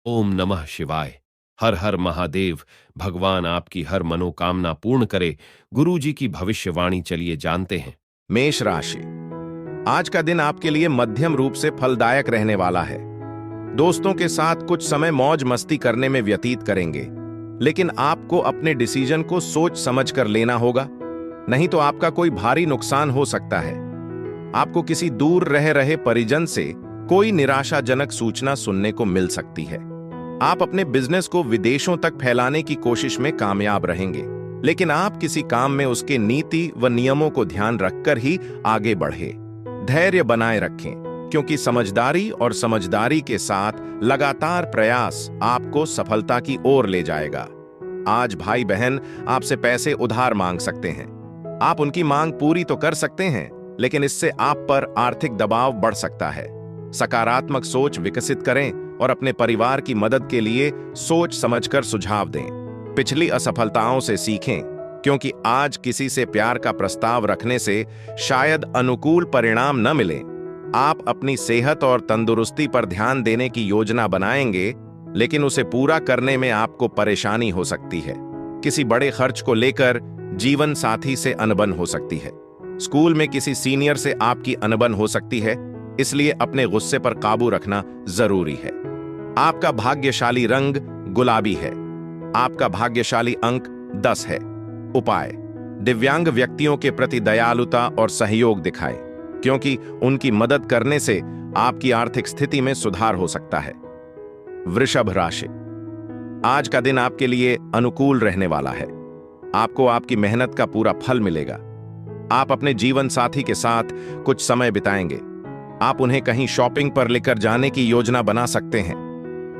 ओम नमः शिवाय। हर हर महादेव। भगवान आपकी हर मनोकामना पूर्ण करे। गुरु जी की भविष्यवाणी चलिए जानते हैं। मेष राशि। आज का दिन आपके लिए मध्यम रूप से फलदायक रहने वाला है। दोस्तों के साथ कुछ समय मौज मस्ती करने में व्यतीत करेंगे, लेकिन आपको अपने डिसीजन को सोच समझ कर लेना होगा, नहीं तो आपका कोई भारी नुकसान हो सकता है। आपको किसी दूर रह रहे परिजन से कोई निराशाजनक सूचना सुनने को मिल सकती है। आप अपने बिजनेस को विदेशों तक फैलाने की कोशिश में कामयाब रहेंगे, लेकिन आप किसी काम में उसके नीति व नियमों को ध्यान रखकर ही आगे बढ़े। धैर्य बनाए रखें, क्योंकि समझदारी के साथ लगातार प्रयास आपको सफलता की ओर ले जाएगा। आज भाई बहन आपसे पैसे उधार मांग सकते हैं। आप उनकी मांग पूरी तो कर सकते हैं, लेकिन इससे आप पर आर्थिक दबाव बढ़ सकता है। सकारात्मक सोच विकसित करें और अपने परिवार की मदद के लिए सोच समझकर सुझाव दें। पिछली असफलताओं से सीखें, क्योंकि आज किसी से प्यार का प्रस्ताव रखने से शायद अनुकूल परिणाम न मिले। आप अपनी सेहत और तंदुरुस्ती पर ध्यान देने की योजना बनाएंगे, लेकिन उसे पूरा करने में आपको परेशानी हो सकती है। किसी बड़े खर्च को लेकर जीवन साथी से अनबन हो सकती है। स्कूल में किसी सीनियर से आपकी अनबन हो सकती है, इसलिए अपने गुस्से पर काबू रखना जरूरी है। आपका भाग्यशाली रंग गुलाबी है। आपका भाग्यशाली अंक 10 है। उपाय: दिव्यांग व्यक्तियों के प्रति दयालुता और सहयोग दिखाएं, क्योंकि उनकी मदद करने से आपकी आर्थिक स्थिति में सुधार हो सकता है। वृषभ राशि। आज का दिन आपके लिए अनुकूल रहने वाला है। आपको आपकी मेहनत का पूरा फल मिलेगा। आप अपने जीवन साथी के साथ कुछ समय बिताएंगे। आप उन्हें कहीं शॉपिंग पर लेकर जाने की योजना बना सकते हैं।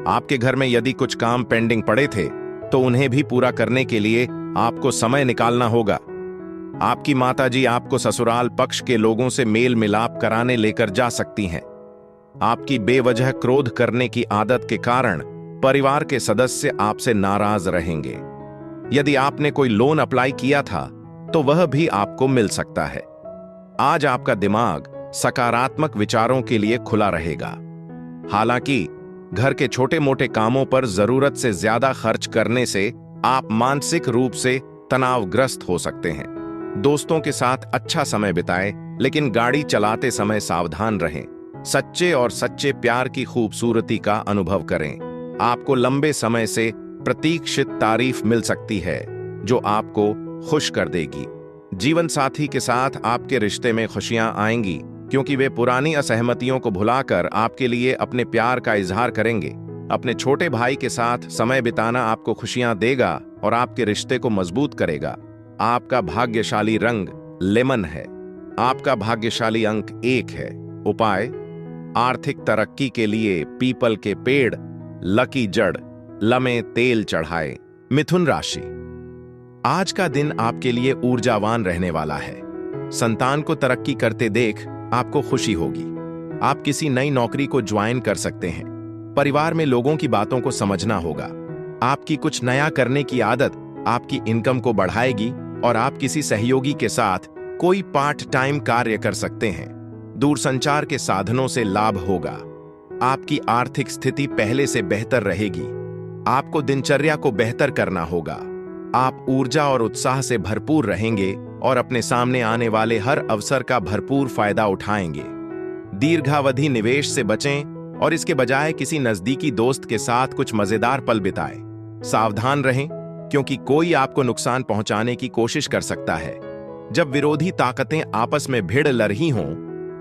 आपके घर में यदि कुछ काम पेंडिंग पड़े थे, तो उन्हें भी पूरा करने के लिए आपको समय निकालना होगा। आपकी माताजी आपको ससुराल पक्ष के लोगों से मेल मिलाप कराने लेकर जा सकती हैं। आपकी बेवजह क्रोध करने की आदत के कारण परिवार के सदस्य आपसे नाराज रहेंगे। यदि आपने कोई लोन अप्लाई किया था, तो वह भी आपको मिल सकता है। आज आपका दिमाग सकारात्मक विचारों के लिए खुला रहेगा। हालांकि घर के छोटे मोटे कामों पर जरूरत से ज्यादा खर्च करने से आप मानसिक रूप से तनावग्रस्त हो सकते हैं। दोस्तों के साथ अच्छा समय बिताएं, लेकिन गाड़ी चलाते समय सावधान रहें। सच्चे और सच्चे प्यार की खूबसूरती का अनुभव करें। आपको लंबे समय से प्रतीक्षित तारीफ मिल सकती है, जो आपको खुश कर देगी। जीवन साथी के साथ आपके रिश्ते में खुशियां आएंगी, क्योंकि वे पुरानी असहमतियों को भुलाकर आपके लिए अपने प्यार का इजहार करेंगे। अपने छोटे भाई के साथ समय बिताना आपको खुशियां देगा और आपके रिश्ते को मजबूत करेगा। आपका भाग्यशाली रंग लेमन है। आपका भाग्यशाली अंक 1 है। उपाय: आर्थिक तरक्की के लिए पीपल के पेड़, लकी जड़, लमे तेल चढ़ाए। मिथुन राशि। आज का दिन आपके लिए ऊर्जावान रहने वाला है। संतान को तरक्की करते देख आपको खुशी होगी। आप किसी नई नौकरी को ज्वाइन कर सकते हैं। परिवार में लोगों की बातों को समझना होगा। आपकी कुछ नया करने की आदत आपकी इनकम को बढ़ाएगी और आप किसी सहयोगी के साथ कोई पार्ट टाइम कार्य कर सकते हैं। दूरसंचार के साधनों से लाभ होगा। आपकी आर्थिक स्थिति पहले से बेहतर रहेगी। आपको दिनचर्या को बेहतर करना होगा। आप ऊर्जा और उत्साह से भरपूर रहेंगे और अपने सामने आने वाले हर अवसर का भरपूर फायदा उठाएंगे। दीर्घावधि निवेश से बचें और इसके बजाय किसी नजदीकी दोस्त के साथ कुछ मजेदार पल बिताएं। सावधान रहें, क्योंकि कोई आपको नुकसान पहुंचाने की कोशिश कर सकता है। जब विरोधी ताकतें आपस में भिड़ रही हों,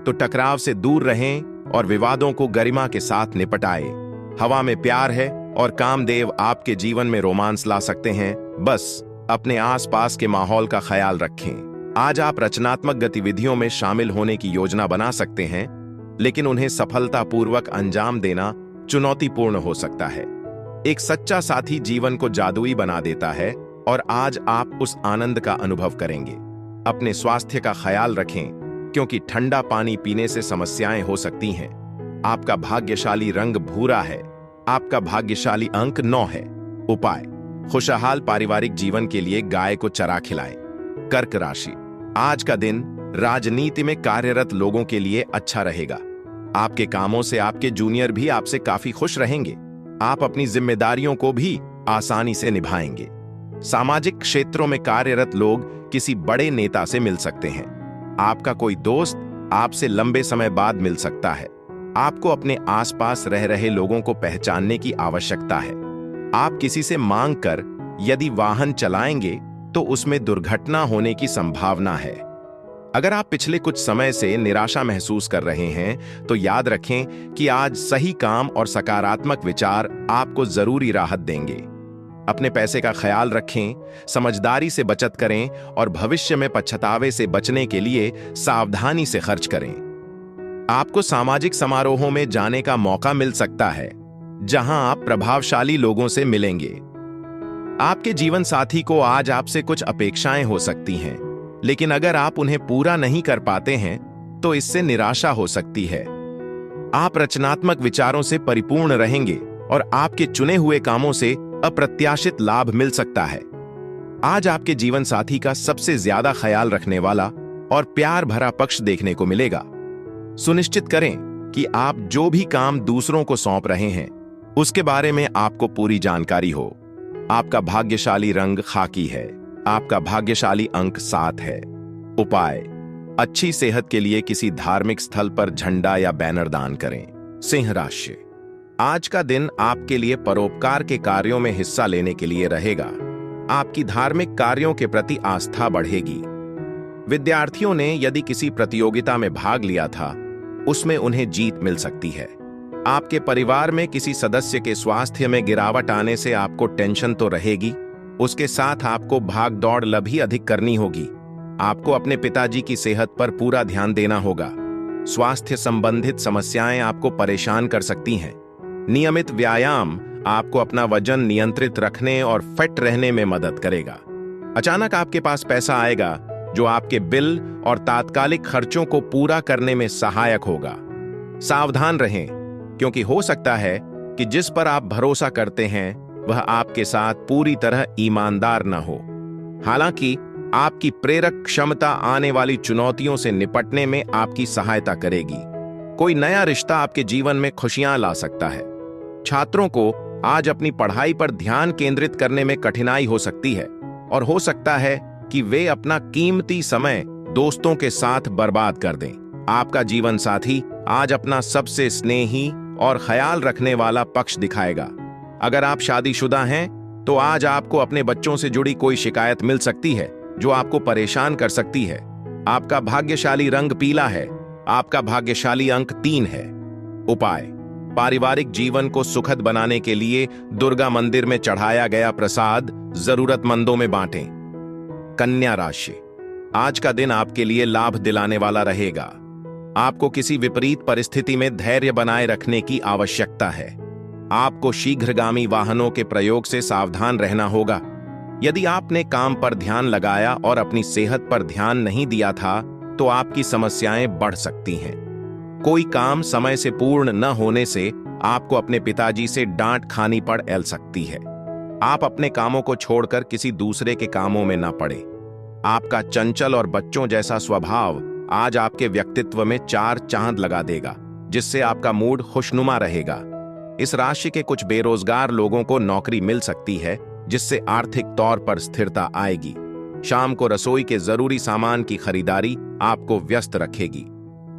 तो टकराव से दूर रहें और विवादों को गरिमा के साथ निपटाएं। हवा में प्यार है और कामदेव आपके जीवन में रोमांस ला सकते हैं। बस अपने आसपास के माहौल का ख्याल रखें। आज आप रचनात्मक गतिविधियों में शामिल होने की योजना बना सकते हैं, लेकिन उन्हें सफलतापूर्वक अंजाम देना चुनौतीपूर्ण हो सकता है। एक सच्चा साथी जीवन को जादुई बना देता है और आज आप उस आनंद का अनुभव करेंगे। अपने स्वास्थ्य का ख्याल रखें, क्योंकि ठंडा पानी पीने से समस्याएं हो सकती हैं। आपका भाग्यशाली रंग भूरा है। आपका भाग्यशाली अंक 9 है। उपाय: खुशहाल पारिवारिक जीवन के लिए गाय को चरा खिलाएं। कर्क राशि। आज का दिन राजनीति में कार्यरत लोगों के लिए अच्छा रहेगा। आपके कामों से आपके जूनियर भी आपसे काफी खुश रहेंगे। आप अपनी जिम्मेदारियों को भी आसानी से निभाएंगे। सामाजिक क्षेत्रों में कार्यरत लोग किसी बड़े नेता से मिल सकते हैं। आपका कोई दोस्त आपसे लंबे समय बाद मिल सकता है। आपको अपने आसपास रह रहे लोगों को पहचानने की आवश्यकता है। आप किसी से मांग कर यदि वाहन चलाएंगे तो उसमें दुर्घटना होने की संभावना है। अगर आप पिछले कुछ समय से निराशा महसूस कर रहे हैं तो याद रखें कि आज सही काम और सकारात्मक विचार आपको जरूरी राहत देंगे। अपने पैसे का ख्याल रखें, समझदारी से बचत करें और भविष्य में पछतावे से बचने के लिए सावधानी से खर्च करें। आपको सामाजिक समारोहों में जाने का मौका मिल सकता है जहां आप प्रभावशाली लोगों से मिलेंगे। आपके जीवन साथी को आज आपसे कुछ अपेक्षाएं हो सकती हैं, लेकिन अगर आप उन्हें पूरा नहीं कर पाते हैं तो इससे निराशा हो सकती है। आप रचनात्मक विचारों से परिपूर्ण रहेंगे और आपके चुने हुए कामों से अप्रत्याशित लाभ मिल सकता है। आज आपके जीवन साथी का सबसे ज्यादा ख्याल रखने वाला और प्यार भरा पक्ष देखने को मिलेगा। सुनिश्चित करें कि आप जो भी काम दूसरों को सौंप रहे हैं उसके बारे में आपको पूरी जानकारी हो। आपका भाग्यशाली रंग खाकी है। आपका भाग्यशाली अंक 7 है। उपाय: अच्छी सेहत के लिए किसी धार्मिक स्थल पर झंडा या बैनर दान करें। सिंह राशि, आज का दिन आपके लिए परोपकार के कार्यों में हिस्सा लेने के लिए रहेगा। आपकी धार्मिक कार्यों के प्रति आस्था बढ़ेगी। विद्यार्थियों ने यदि किसी प्रतियोगिता में भाग लिया था उसमें उन्हें जीत मिल सकती है। आपके परिवार में किसी सदस्य के स्वास्थ्य में गिरावट आने से आपको टेंशन तो रहेगी, उसके साथ आपको भाग दौड़ भी अधिक करनी होगी। आपको अपने पिताजी की सेहत पर पूरा ध्यान देना होगा। स्वास्थ्य संबंधित समस्याएं आपको परेशान कर सकती हैं। नियमित व्यायाम आपको अपना वजन नियंत्रित रखने और फिट रहने में मदद करेगा। अचानक आपके पास पैसा आएगा जो आपके बिल और तात्कालिक खर्चों को पूरा करने में सहायक होगा। सावधान रहें, क्योंकि हो सकता है कि जिस पर आप भरोसा करते हैं वह आपके साथ पूरी तरह ईमानदार न हो। हालांकि आपकी प्रेरक क्षमता आने वाली चुनौतियों से निपटने में आपकी सहायता करेगी। कोई नया रिश्ता आपके जीवन में खुशियां ला सकता है। छात्रों को आज अपनी पढ़ाई पर ध्यान केंद्रित करने में कठिनाई हो सकती है और हो सकता है कि वे अपना कीमती समय दोस्तों के साथ बर्बाद कर दें। आपका जीवन साथी आज अपना सबसे स्नेही और ख्याल रखने वाला पक्ष दिखाएगा। अगर आप शादीशुदा हैं तो आज आपको अपने बच्चों से जुड़ी कोई शिकायत मिल सकती है जो आपको परेशान कर सकती है। आपका भाग्यशाली रंग पीला है। आपका भाग्यशाली अंक 3 है। उपाय: पारिवारिक जीवन को सुखद बनाने के लिए दुर्गा मंदिर में चढ़ाया गया प्रसाद जरूरतमंदों में बांटें। कन्या राशि, आज का दिन आपके लिए लाभ दिलाने वाला रहेगा। आपको किसी विपरीत परिस्थिति में धैर्य बनाए रखने की आवश्यकता है। आपको शीघ्रगामी वाहनों के प्रयोग से सावधान रहना होगा। यदि आपने काम पर ध्यान लगाया और अपनी सेहत पर ध्यान नहीं दिया था तो आपकी समस्याएं बढ़ सकती हैं। कोई काम समय से पूर्ण न होने से आपको अपने पिताजी से डांट खानी पड़ सकती है। आप अपने कामों को छोड़कर किसी दूसरे के कामों में न पड़े। आपका चंचल और बच्चों जैसा स्वभाव आज आपके व्यक्तित्व में 4 चांद लगा देगा, जिससे आपका मूड खुशनुमा रहेगा। इस राशि के कुछ बेरोजगार लोगों को नौकरी मिल सकती है, जिससे आर्थिक तौर पर स्थिरता आएगी। शाम को रसोई के जरूरी सामान की खरीदारी आपको व्यस्त रखेगी।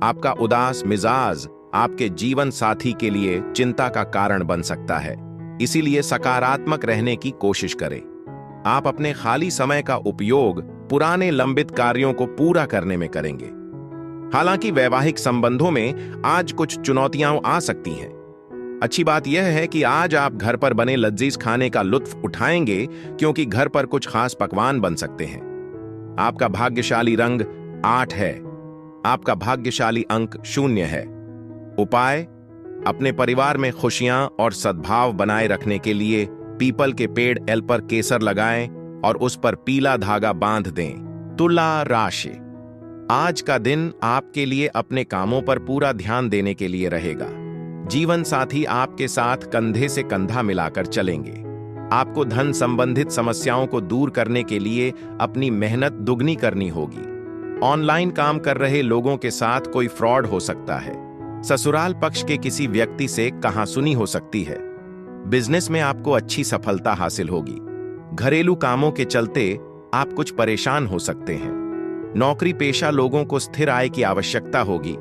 आपका उदास मिजाज आपके जीवन साथी के लिए चिंता का कारण बन सकता है, इसीलिए सकारात्मक रहने की कोशिश करें। आप अपने खाली समय का उपयोग पुराने लंबित कार्यों को पूरा करने में करेंगे। हालांकि वैवाहिक संबंधों में आज कुछ चुनौतियां आ सकती हैं। अच्छी बात यह है कि आज आप घर पर बने लजीज खाने का लुत्फ उठाएंगे, क्योंकि घर पर कुछ खास पकवान बन सकते हैं। आपका भाग्यशाली रंग 8 है। आपका भाग्यशाली अंक 0 है। उपाय: अपने परिवार में खुशियां और सद्भाव बनाए रखने के लिए पीपल के पेड़ एल पर केसर लगाएं और उस पर पीला धागा बांध दें। तुला राशि, आज का दिन आपके लिए अपने कामों पर पूरा ध्यान देने के लिए रहेगा। जीवन साथी आपके साथ कंधे से कंधा मिलाकर चलेंगे। आपको धन संबंधित समस्याओं को दूर करने के लिए अपनी मेहनत दुगनी करनी होगी। ऑनलाइन काम कर रहे लोगों के साथ कोई फ्रॉड हो सकता है। ससुराल पक्ष के किसी व्यक्ति से कहासुनी हो सकती है। बिजनेस में आपको अच्छी सफलता हासिल होगी। घरेलू कामों के चलते आप कुछ परेशान हो सकते हैं। नौकरी पेशा लोगों को स्थिर आय की आवश्यकता होगी,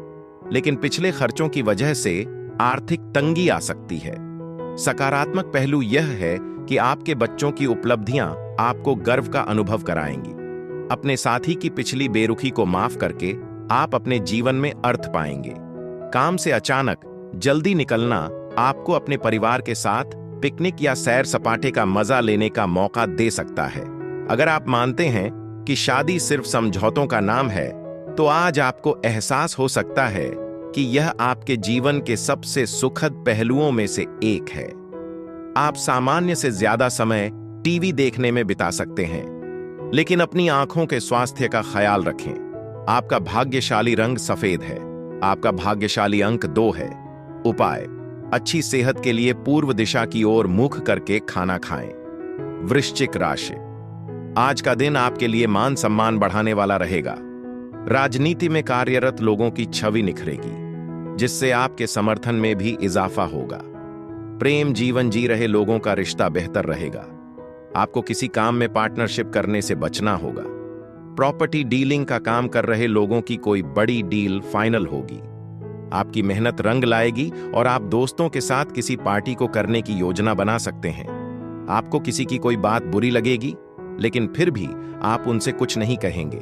लेकिन पिछले खर्चों की वजह से आर्थिक तंगी आ सकती है। सकारात्मक पहलू यह है कि आपके बच्चों की उपलब्धियां आपको गर्व का अनुभव कराएंगी। अपने साथी की पिछली बेरुखी को माफ करके आप अपने जीवन में अर्थ पाएंगे। काम से अचानक जल्दी निकलना आपको अपने परिवार के साथ पिकनिक या सैर सपाटे का मजा लेने का मौका दे सकता है। अगर आप मानते हैं कि शादी सिर्फ समझौतों का नाम है, तो आज आपको एहसास हो सकता है कि यह आपके जीवन के सबसे सुखद पहलुओं में से एक है। आप सामान्य से ज्यादा समय टीवी देखने में बिता सकते हैं, लेकिन अपनी आंखों के स्वास्थ्य का ख्याल रखें। आपका भाग्यशाली रंग सफेद है। आपका भाग्यशाली अंक 2 है। उपाय: अच्छी सेहत के लिए पूर्व दिशा की ओर मुख करके खाना खाएं। वृश्चिक राशि, आज का दिन आपके लिए मान सम्मान बढ़ाने वाला रहेगा। राजनीति में कार्यरत लोगों की छवि निखरेगी, जिससे आपके समर्थन में भी इजाफा होगा। प्रेम जीवन जी रहे लोगों का रिश्ता बेहतर रहेगा। आपको किसी काम में पार्टनरशिप करने से बचना होगा। प्रॉपर्टी डीलिंग का काम कर रहे लोगों की कोई बड़ी डील फाइनल होगी। आपकी मेहनत रंग लाएगी और आप दोस्तों के साथ किसी पार्टी को करने की योजना बना सकते हैं। आपको किसी की कोई बात बुरी लगेगी, लेकिन फिर भी आप उनसे कुछ नहीं कहेंगे।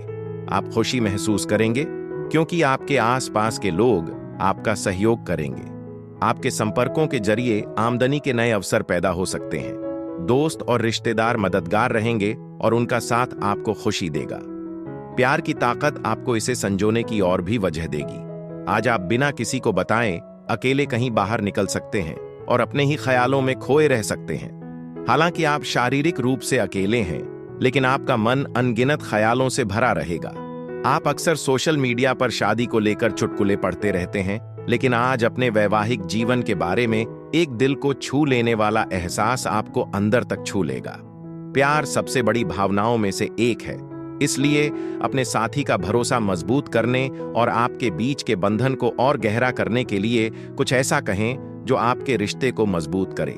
आप खुशी महसूस करेंगे क्योंकि आपके आसपास के लोग आपका सहयोग करेंगे। आपके संपर्कों के जरिए आमदनी के नए अवसर पैदा हो सकते हैं। दोस्त और रिश्तेदार मददगार रहेंगे और उनका साथ आपको खुशी देगा। प्यार की ताकत आपको इसे संजोने की और भी वजह देगी। आज आप बिना किसी को बताएं अकेले कहीं बाहर निकल सकते हैं और अपने ही ख्यालों में खोए रह सकते हैं। हालांकि आप शारीरिक रूप से अकेले हैं, लेकिन आपका मन अनगिनत ख्यालों से भरा रहेगा। आप अक्सर सोशल मीडिया पर शादी को लेकर चुटकुले पढ़ते रहते हैं, लेकिन आज अपने वैवाहिक जीवन के बारे में एक दिल को छू लेने वाला एहसास आपको अंदर तक छू लेगा। प्यार सबसे बड़ी भावनाओं में से एक है, इसलिए अपने साथी का भरोसा मजबूत करने और आपके बीच के बंधन को और गहरा करने के लिए कुछ ऐसा कहें जो आपके रिश्ते को मजबूत करे।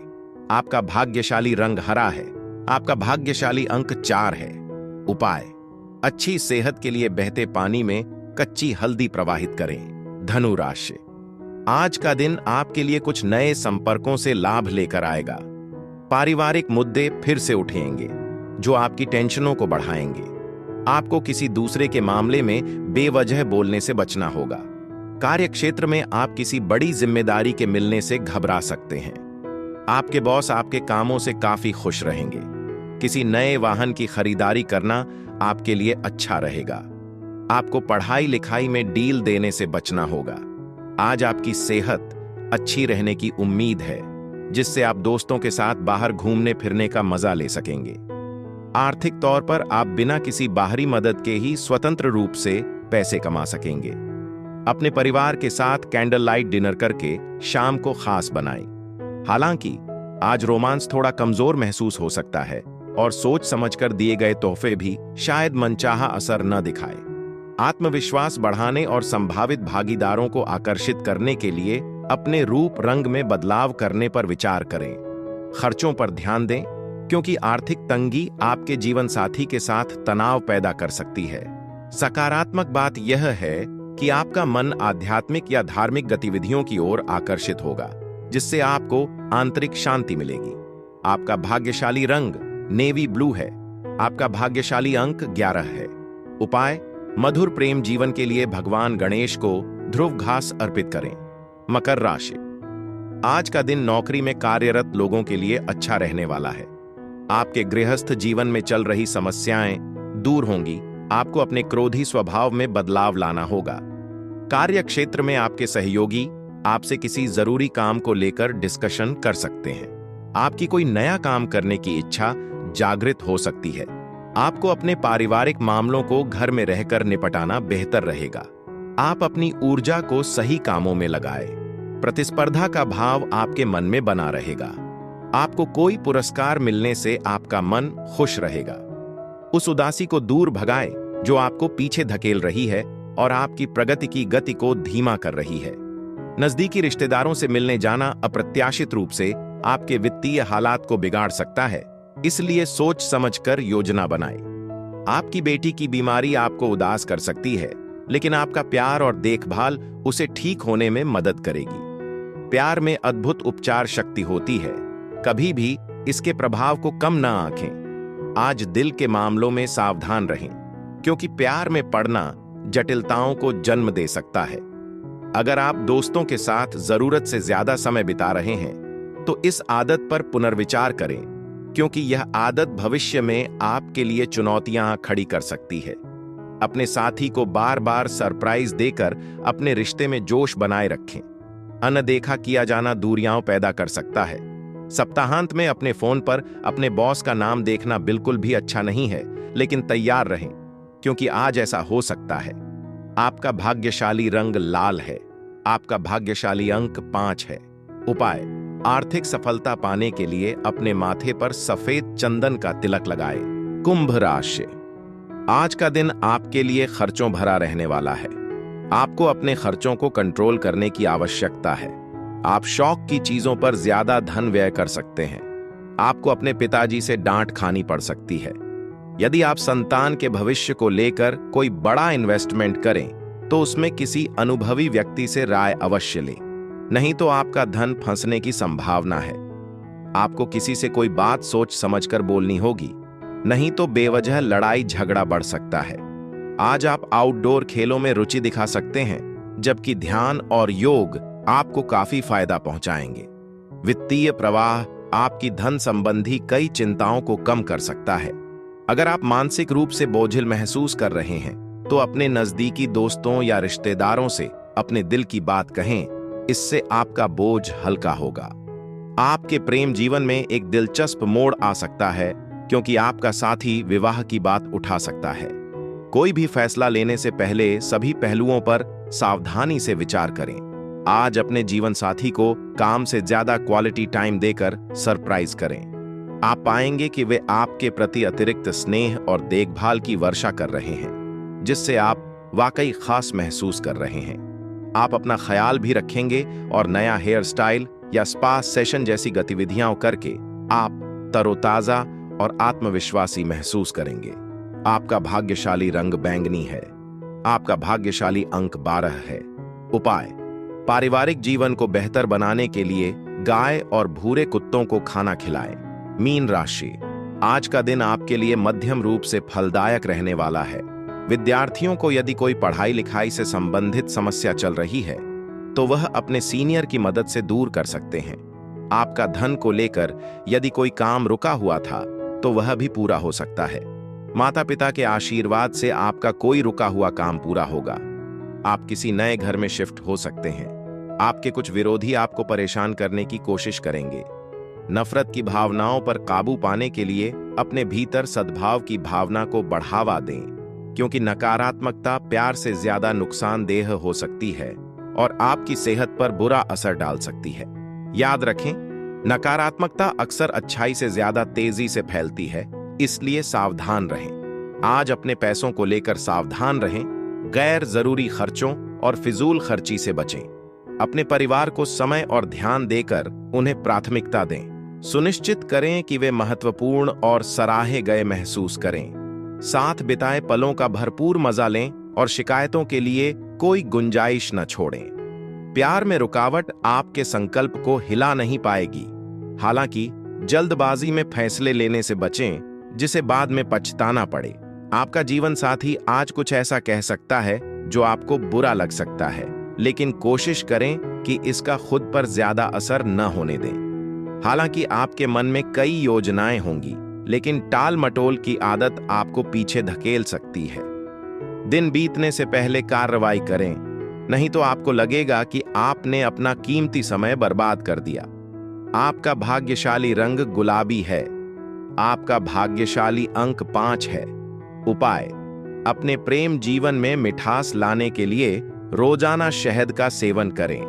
आपका भाग्यशाली रंग हरा है। आपका भाग्यशाली अंक 4 है। उपाय: अच्छी सेहत के लिए बहते पानी में कच्ची हल्दी प्रवाहित करें। धनु राशि, आज का दिन आपके लिए कुछ नए संपर्कों से लाभ लेकर आएगा। पारिवारिक मुद्दे फिर से उठेंगे जो आपकी टेंशनों को बढ़ाएंगे। आपको किसी दूसरे के मामले में बेवजह बोलने से बचना होगा। कार्यक्षेत्र में आप किसी बड़ी जिम्मेदारी के मिलने से घबरा सकते हैं। आपके बॉस आपके कामों से काफी खुश रहेंगे। किसी नए वाहन की खरीदारी करना आपके लिए अच्छा रहेगा। आपको पढ़ाई लिखाई में डील देने से बचना होगा। आज आपकी सेहत अच्छी रहने की उम्मीद है, जिससे आप दोस्तों के साथ बाहर घूमने फिरने का मजा ले सकेंगे। आर्थिक तौर पर आप बिना किसी बाहरी मदद के ही स्वतंत्र रूप से पैसे कमा सकेंगे। अपने परिवार के साथ कैंडल लाइट डिनर करके शाम को खास बनाएं। हालांकि आज रोमांस थोड़ा कमजोर महसूस हो सकता है और सोच समझकर दिए गए तोहफे भी शायद मनचाहा असर न दिखाए। आत्मविश्वास बढ़ाने और संभावित भागीदारों को आकर्षित करने के लिए अपने रूप रंग में बदलाव करने पर विचार करें। खर्चों पर ध्यान दें, क्योंकि आर्थिक तंगी आपके जीवन साथी के साथ तनाव पैदा कर सकती है। सकारात्मक बात यह है कि आपका मन आध्यात्मिक या धार्मिक गतिविधियों की ओर आकर्षित होगा, जिससे आपको आंतरिक शांति मिलेगी। आपका भाग्यशाली रंग नेवी ब्लू है। आपका भाग्यशाली अंक 11 है। उपाय: मधुर प्रेम जीवन के लिए भगवान गणेश को ध्रुव घास अर्पित करें। मकर राशि, आज का दिन नौकरी में कार्यरत लोगों के लिए अच्छा रहने वाला है। आपके गृहस्थ जीवन में चल रही समस्याएं दूर होंगी। आपको अपने क्रोधी स्वभाव में बदलाव लाना होगा। कार्य क्षेत्र में आपके सहयोगी आपसे किसी जरूरी काम को लेकर डिस्कशन कर सकते हैं। आपकी कोई नया काम करने की इच्छा जागृत हो सकती है। आपको अपने पारिवारिक मामलों को घर में रहकर निपटाना बेहतर रहेगा। आप अपनी ऊर्जा को सही कामों में लगाएं। प्रतिस्पर्धा का भाव आपके मन में बना रहेगा। आपको कोई पुरस्कार मिलने से आपका मन खुश रहेगा। उस उदासी को दूर भगाएं जो आपको पीछे धकेल रही है और आपकी प्रगति की गति को धीमा कर रही है। नजदीकी रिश्तेदारों से मिलने जाना अप्रत्याशित रूप से आपके वित्तीय हालात को बिगाड़ सकता है, इसलिए सोच समझकर योजना बनाएं। आपकी बेटी की बीमारी आपको उदास कर सकती है, लेकिन आपका प्यार और देखभाल उसे ठीक होने में मदद करेगी। प्यार में अद्भुत उपचार शक्ति होती है, कभी भी इसके प्रभाव को कम ना आंकें। आज दिल के मामलों में सावधान रहें, क्योंकि प्यार में पड़ना जटिलताओं को जन्म दे सकता है। अगर आप दोस्तों के साथ जरूरत से ज्यादा समय बिता रहे हैं, तो इस आदत पर पुनर्विचार करें, क्योंकि यह आदत भविष्य में आपके लिए चुनौतियां खड़ी कर सकती है। अपने साथी को बार बार सरप्राइज देकर अपने रिश्ते में जोश बनाए रखें। अनदेखा किया जाना दूरियां पैदा कर सकता है। सप्ताहांत में अपने फोन पर अपने बॉस का नाम देखना बिल्कुल भी अच्छा नहीं है, लेकिन तैयार रहें, क्योंकि आज ऐसा हो सकता है। आपका भाग्यशाली रंग लाल है। आपका भाग्यशाली अंक 5 है। उपाय: आर्थिक सफलता पाने के लिए अपने माथे पर सफेद चंदन का तिलक लगाएं। कुंभ राशि, आज का दिन आपके लिए खर्चों भरा रहने वाला है। आपको अपने खर्चों को कंट्रोल करने की आवश्यकता है। आप शौक की चीजों पर ज्यादा धन व्यय कर सकते हैं। आपको अपने पिताजी से डांट खानी पड़ सकती है। यदि आप संतान के भविष्य को लेकर कोई बड़ा इन्वेस्टमेंट करें, तो उसमें किसी अनुभवी व्यक्ति से राय अवश्य लें, नहीं तो आपका धन फंसने की संभावना है। आपको किसी से कोई बात सोच समझकर बोलनी होगी, नहीं तो बेवजह लड़ाई झगड़ा बढ़ सकता है। आज आप आउटडोर खेलों में रुचि दिखा सकते हैं, जबकि ध्यान और योग आपको काफी फायदा पहुंचाएंगे। वित्तीय प्रवाह आपकी धन संबंधी कई चिंताओं को कम कर सकता है। अगर आप मानसिक रूप से बोझिल महसूस कर रहे हैं, तो अपने नजदीकी दोस्तों या रिश्तेदारों से अपने दिल की बात कहें, इससे आपका बोझ हल्का होगा। आपके प्रेम जीवन में एक दिलचस्प मोड़ आ सकता है, क्योंकि आपका साथी विवाह की बात उठा सकता है। कोई भी फैसला लेने से पहले सभी पहलुओं पर सावधानी से विचार करें। आज अपने जीवन साथी को काम से ज्यादा क्वालिटी टाइम देकर सरप्राइज करें। आप पाएंगे कि वे आपके प्रति अतिरिक्त स्नेह और देखभाल की वर्षा कर रहे हैं, जिससे आप वाकई खास महसूस कर रहे हैं। आप अपना ख्याल भी रखेंगे और नया हेयर स्टाइल या स्पा सेशन जैसी गतिविधियां करके आप तरोताजा और आत्मविश्वासी महसूस करेंगे। आपका भाग्यशाली रंग बैंगनी है। आपका भाग्यशाली अंक 12 है। उपाय: पारिवारिक जीवन को बेहतर बनाने के लिए गाय और भूरे कुत्तों को खाना खिलाएं। मीन राशि, आज का दिन आपके लिए मध्यम रूप से फलदायक रहने वाला है। विद्यार्थियों को यदि कोई पढ़ाई लिखाई से संबंधित समस्या चल रही है, तो वह अपने सीनियर की मदद से दूर कर सकते हैं। आपका धन को लेकर यदि कोई काम रुका हुआ था, तो वह भी पूरा हो सकता है। माता पिता के आशीर्वाद से आपका कोई रुका हुआ काम पूरा होगा। आप किसी नए घर में शिफ्ट हो सकते हैं। आपके कुछ विरोधी आपको परेशान करने की कोशिश करेंगे। नफरत की भावनाओं पर काबू पाने के लिए अपने भीतर सद्भाव की भावना को बढ़ावा दें, क्योंकि नकारात्मकता प्यार से ज्यादा नुकसानदेह हो सकती है और आपकी सेहत पर बुरा असर डाल सकती है। याद रखें, नकारात्मकता अक्सर अच्छाई से ज्यादा तेजी से फैलती है, इसलिए सावधान रहें। आज अपने पैसों को लेकर सावधान रहें। गैर जरूरी खर्चों और फिजूल खर्ची से बचें। अपने परिवार को समय और ध्यान देकर उन्हें प्राथमिकता दें। सुनिश्चित करें कि वे महत्वपूर्ण और सराहे गए महसूस करें। साथ बिताए पलों का भरपूर मजा लें और शिकायतों के लिए कोई गुंजाइश न छोड़ें। प्यार में रुकावट आपके संकल्प को हिला नहीं पाएगी। हालांकि जल्दबाजी में फैसले लेने से बचें, जिसे बाद में पछताना पड़े। आपका जीवन साथी आज कुछ ऐसा कह सकता है जो आपको बुरा लग सकता है, लेकिन कोशिश करें कि इसका खुद पर ज्यादा असर न होने दें। हालांकि आपके मन में कई योजनाएं होंगी, लेकिन टाल मटोल की आदत आपको पीछे धकेल सकती है। दिन बीतने से पहले कार्रवाई करें, नहीं तो आपको लगेगा कि आपने अपना कीमती समय बर्बाद कर दिया। आपका भाग्यशाली रंग गुलाबी है। आपका भाग्यशाली अंक 5 है। उपाय: अपने प्रेम जीवन में मिठास लाने के लिए रोजाना शहद का सेवन करें।